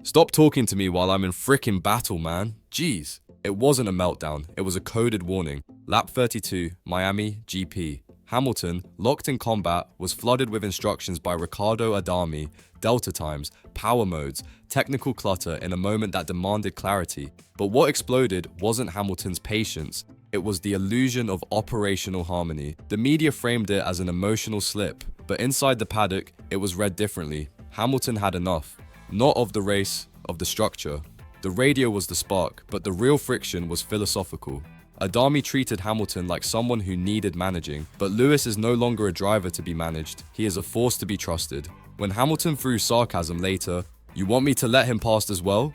Stop talking to me while I'm in frickin' battle, man. Jeez. It wasn't a meltdown, it was a coded warning. Lap 32, Miami, GP. Hamilton, locked in combat, was flooded with instructions by Riccardo Adami, delta times, power modes, technical clutter in a moment that demanded clarity. But what exploded wasn't Hamilton's patience, it was the illusion of operational harmony. The media framed it as an emotional slip, but inside the paddock, it was read differently. Hamilton had enough. Not of the race, of the structure. The radio was the spark, but the real friction was philosophical. Adami treated Hamilton like someone who needed managing, but Lewis is no longer a driver to be managed, he is a force to be trusted. When Hamilton threw sarcasm later, "You want me to let him past as well?"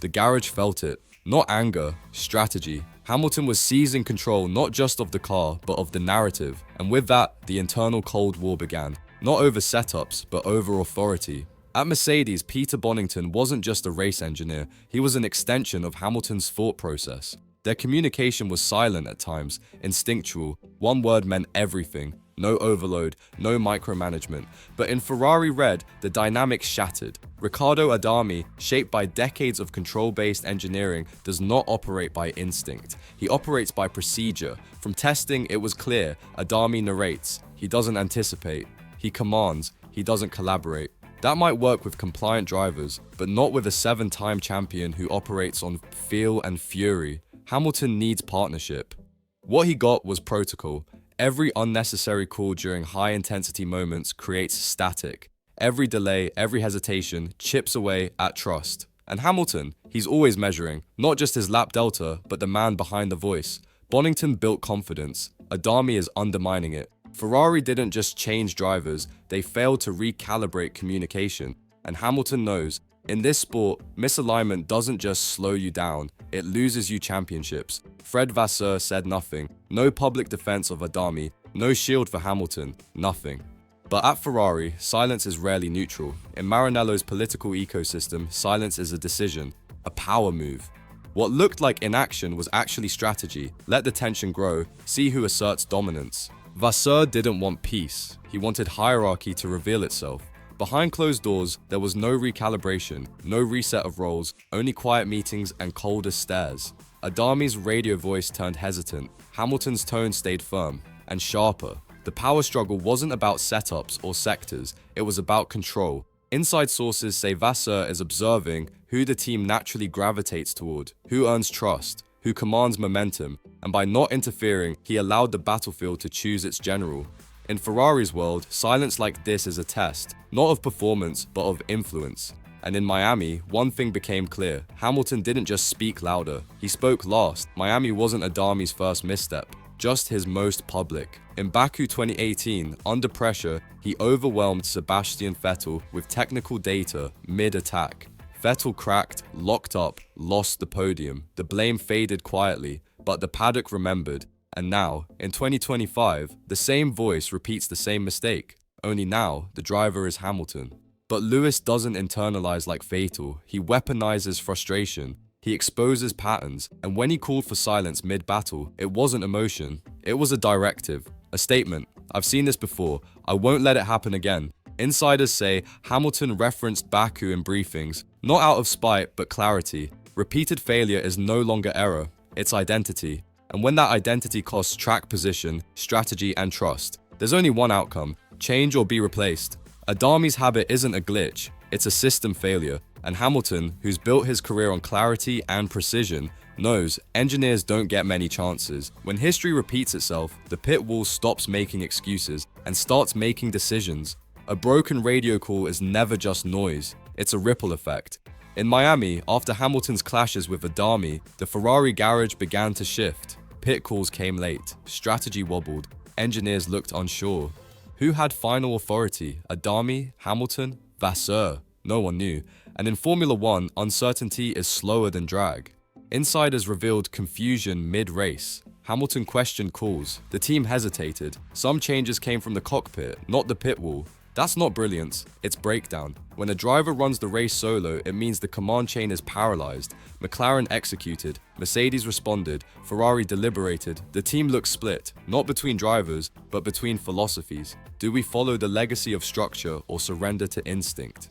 The garage felt it. Not anger, strategy. Hamilton was seizing control not just of the car, but of the narrative, and with that, the internal Cold War began. Not over setups, but over authority. At Mercedes, Peter Bonington wasn't just a race engineer, he was an extension of Hamilton's thought process. Their communication was silent at times, instinctual. One word meant everything. No overload, no micromanagement. But in Ferrari Red, the dynamics shattered. Riccardo Adami, shaped by decades of control-based engineering, does not operate by instinct. He operates by procedure. From testing, it was clear. Adami narrates. He doesn't anticipate. He commands. He doesn't collaborate. That might work with compliant drivers, but not with a 7-time champion who operates on feel and fury. Hamilton needs partnership. What he got was protocol. Every unnecessary call during high-intensity moments creates static. Every delay, every hesitation chips away at trust. And Hamilton, he's always measuring, not just his lap delta, but the man behind the voice. Bonington built confidence. Adami is undermining it. Ferrari didn't just change drivers, they failed to recalibrate communication. And Hamilton knows, in this sport, misalignment doesn't just slow you down, it loses you championships. Fred Vasseur said nothing. No public defense of Adami, no shield for Hamilton, nothing. But at Ferrari, silence is rarely neutral. In Maranello's political ecosystem, silence is a decision, a power move. What looked like inaction was actually strategy. Let the tension grow, see who asserts dominance. Vasseur didn't want peace, he wanted hierarchy to reveal itself. Behind closed doors, there was no recalibration, no reset of roles, only quiet meetings and colder stares. Adami's radio voice turned hesitant, Hamilton's tone stayed firm, and sharper. The power struggle wasn't about setups or sectors, it was about control. Inside sources say Vasseur is observing who the team naturally gravitates toward, who earns trust, who commands momentum, and by not interfering, he allowed the battlefield to choose its general. In Ferrari's world, silence like this is a test, not of performance, but of influence. And in Miami, one thing became clear. Hamilton didn't just speak louder, he spoke last. Miami wasn't Adami's first misstep, just his most public. In Baku 2018, under pressure, he overwhelmed Sebastian Vettel with technical data mid-attack. Vettel cracked, locked up, lost the podium. The blame faded quietly, but the paddock remembered. And now, in 2025, the same voice repeats the same mistake. Only now, the driver is Hamilton. But Lewis doesn't internalize like Vettel. He weaponizes frustration. He exposes patterns. And when he called for silence mid-battle, it wasn't emotion. It was a directive, a statement. I've seen this before. I won't let it happen again. Insiders say Hamilton referenced Baku in briefings, not out of spite, but clarity. Repeated failure is no longer error, it's identity. And when that identity costs track position, strategy, and trust, there's only one outcome: change or be replaced. Adami's habit isn't a glitch, it's a system failure. And Hamilton, who's built his career on clarity and precision, knows engineers don't get many chances. When history repeats itself, the pit wall stops making excuses and starts making decisions. A broken radio call is never just noise, it's a ripple effect. In Miami, after Hamilton's clashes with Adami, the Ferrari garage began to shift. Pit calls came late, strategy wobbled, engineers looked unsure. Who had final authority? Adami, Hamilton, Vasseur? No one knew. And in Formula One, uncertainty is slower than drag. Insiders revealed confusion mid-race. Hamilton questioned calls. The team hesitated. Some changes came from the cockpit, not the pit wall. That's not brilliance, it's breakdown. When a driver runs the race solo, it means the command chain is paralyzed. McLaren executed, Mercedes responded, Ferrari deliberated. The team looks split, not between drivers, but between philosophies. Do we follow the legacy of structure or surrender to instinct?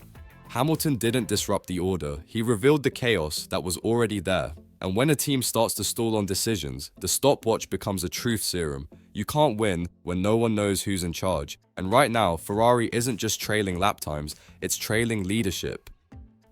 Hamilton didn't disrupt the order, he revealed the chaos that was already there. And when a team starts to stall on decisions, the stopwatch becomes a truth serum. You can't win when no one knows who's in charge. And right now, Ferrari isn't just trailing lap times, it's trailing leadership.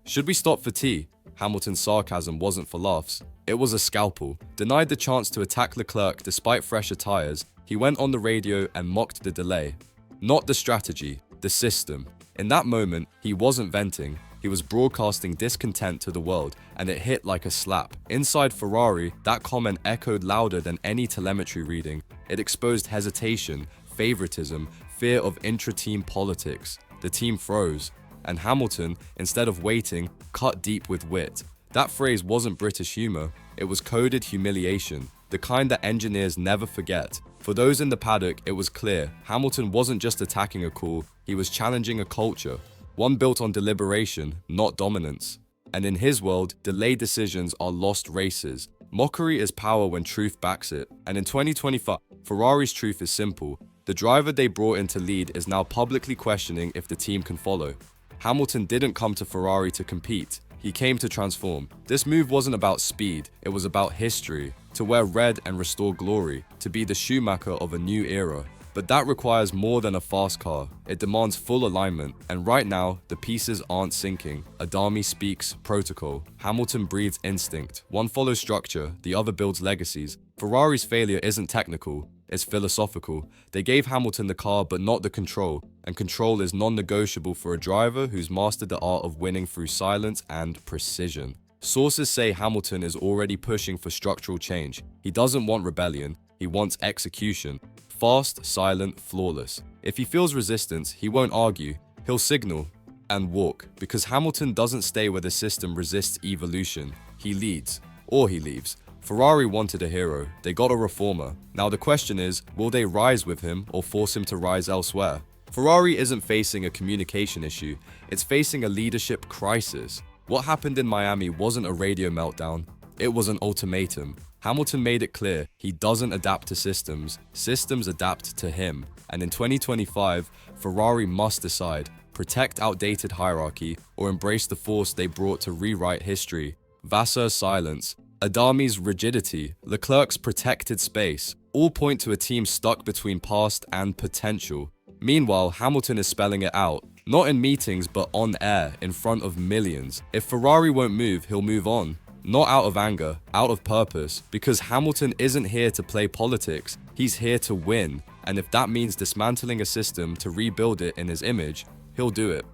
Should we stop for tea? Hamilton's sarcasm wasn't for laughs. It was a scalpel. Denied the chance to attack Leclerc despite fresher tyres, he went on the radio and mocked the delay. Not the strategy, the system. In that moment, he wasn't venting. He was broadcasting discontent to the world, and it hit like a slap. Inside Ferrari, that comment echoed louder than any telemetry reading. It exposed hesitation, favoritism, fear of intra-team politics. The team froze, and Hamilton, instead of waiting, cut deep with wit. That phrase wasn't British humor, it was coded humiliation, the kind that engineers never forget. For those in the paddock, it was clear, Hamilton wasn't just attacking a call, he was challenging a culture. One built on deliberation, not dominance. And in his world, delayed decisions are lost races. Mockery is power when truth backs it. And in 2025, Ferrari's truth is simple. The driver they brought in to lead is now publicly questioning if the team can follow. Hamilton didn't come to Ferrari to compete. He came to transform. This move wasn't about speed, it was about history. To wear red and restore glory. To be the Schumacher of a new era. But that requires more than a fast car. It demands full alignment, and right now, the pieces aren't syncing. Adami speaks protocol. Hamilton breathes instinct. One follows structure, the other builds legacies. Ferrari's failure isn't technical, it's philosophical. They gave Hamilton the car but not the control, and control is non-negotiable for a driver who's mastered the art of winning through silence and precision. Sources say Hamilton is already pushing for structural change. He doesn't want rebellion, he wants execution. Fast, silent, flawless. If he feels resistance, he won't argue. He'll signal and walk, because Hamilton doesn't stay where the system resists evolution. He leads, or he leaves. Ferrari wanted a hero. They got a reformer. Now the question is, will they rise with him or force him to rise elsewhere? Ferrari isn't facing a communication issue. It's facing a leadership crisis. What happened in Miami wasn't a radio meltdown. It was an ultimatum. Hamilton made it clear he doesn't adapt to systems, systems adapt to him. And in 2025, Ferrari must decide, protect outdated hierarchy or embrace the force they brought to rewrite history. Vasseur's silence, Adami's rigidity, Leclerc's protected space, all point to a team stuck between past and potential. Meanwhile, Hamilton is spelling it out, not in meetings but on air, in front of millions. If Ferrari won't move, he'll move on. Not out of anger, out of purpose, because Hamilton isn't here to play politics, he's here to win, and if that means dismantling a system to rebuild it in his image, he'll do it.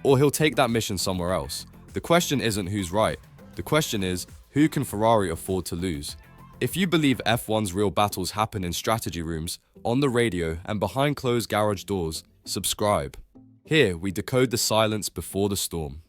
Or he'll take that mission somewhere else. The question isn't who's right, the question is, who can Ferrari afford to lose? If you believe F1's real battles happen in strategy rooms, on the radio, and behind closed garage doors, subscribe. Here we decode the silence before the storm.